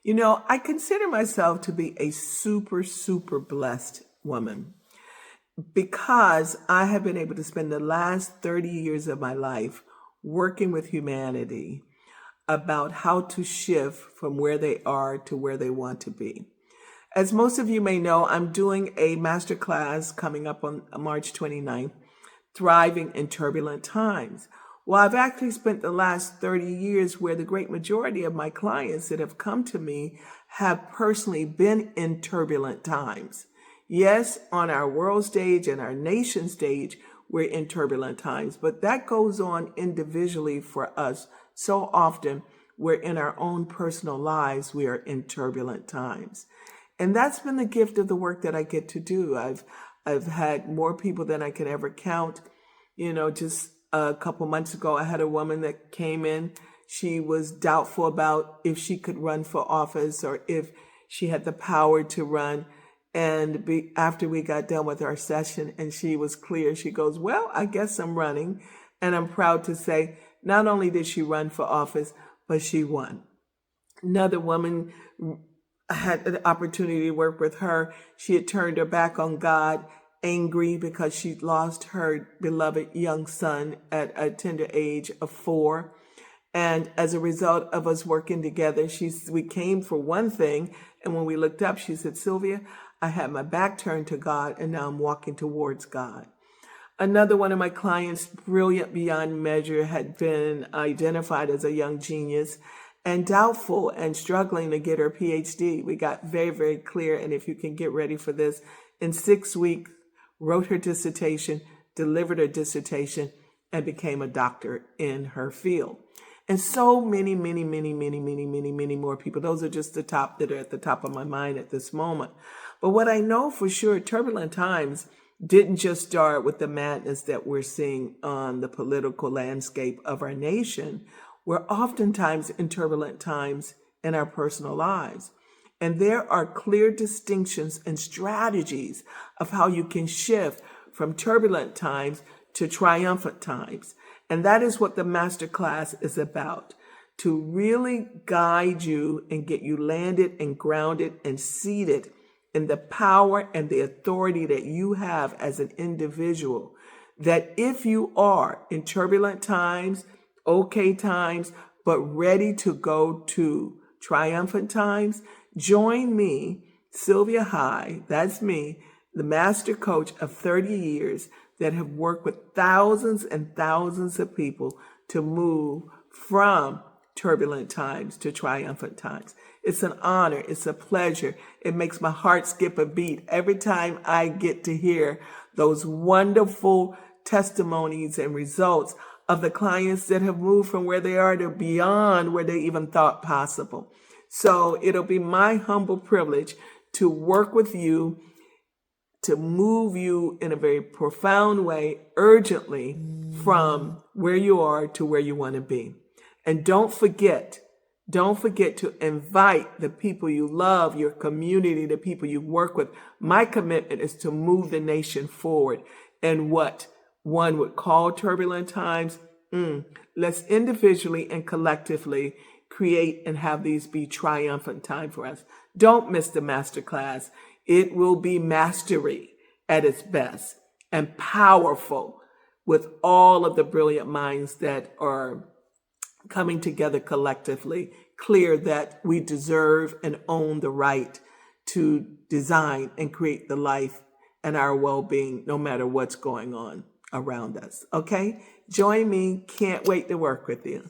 I consider myself to be a super, super blessed woman because I have been able to spend the last 30 years of my life working with humanity about how to shift from where they are to where they want to be. As most of you may know, I'm doing a masterclass coming up on March 29th, Thriving in Turbulent Times. Well, I've actually spent the last 30 years where the great majority of my clients that have come to me have personally been in turbulent times. Yes, on our world stage and our nation stage, we're in turbulent times, but that goes on individually for us. So often, we're in our own personal lives, we are in turbulent times. And that's been the gift of the work that I get to do. I've had more people than I can ever count. Just a couple months ago, I had a woman that came in. She was doubtful about if she could run for office or if she had the power to run. And after we got done with our session and she was clear, she goes, well, I guess I'm running. And I'm proud to say, not only did she run for office, but she won. Another woman, I had an opportunity to work with her. She had turned her back on God, angry because she'd lost her beloved young son at a tender age of 4. And as a result of us working together, we came for one thing. And when we looked up, she said, Sylvia, I had my back turned to God and now I'm walking towards God. Another one of my clients, brilliant beyond measure, had been identified as a young genius and doubtful and struggling to get her PhD. We got very, very clear. And if you can get ready for this, in 6 weeks, wrote her dissertation, delivered her dissertation, and became a doctor in her field. And so many, many, many, many, many, many, many more people. Those are just the top that are at the top of my mind at this moment. But what I know for sure, turbulent times didn't just start with the madness that we're seeing on the political landscape of our nation. We're oftentimes in turbulent times in our personal lives. And there are clear distinctions and strategies of how you can shift from turbulent times to triumphant times. And that is what the masterclass is about, to really guide you and get you landed and grounded and seated in the power and the authority that you have as an individual. That if you are in turbulent times, okay times, but ready to go to triumphant times, join me, Sylvia High, that's me, the master coach of 30 years that have worked with thousands and thousands of people to move from turbulent times to triumphant times. It's an honor. It's a pleasure. It makes my heart skip a beat every time I get to hear those wonderful testimonies and results of the clients that have moved from where they are to beyond where they even thought possible. So it'll be my humble privilege to work with you, to move you in a very profound way, urgently, from where you are to where you want to be. And don't forget to invite the people you love, your community, the people you work with. My commitment is to move the nation forward in what one would call turbulent times. Let's individually and collectively create and have these be triumphant time for us. Don't miss the masterclass. It will be mastery at its best and powerful with all of the brilliant minds that are coming together collectively, clear that we deserve and own the right to design and create the life and our well-being no matter what's going on around us. Okay? Join me. Can't wait to work with you.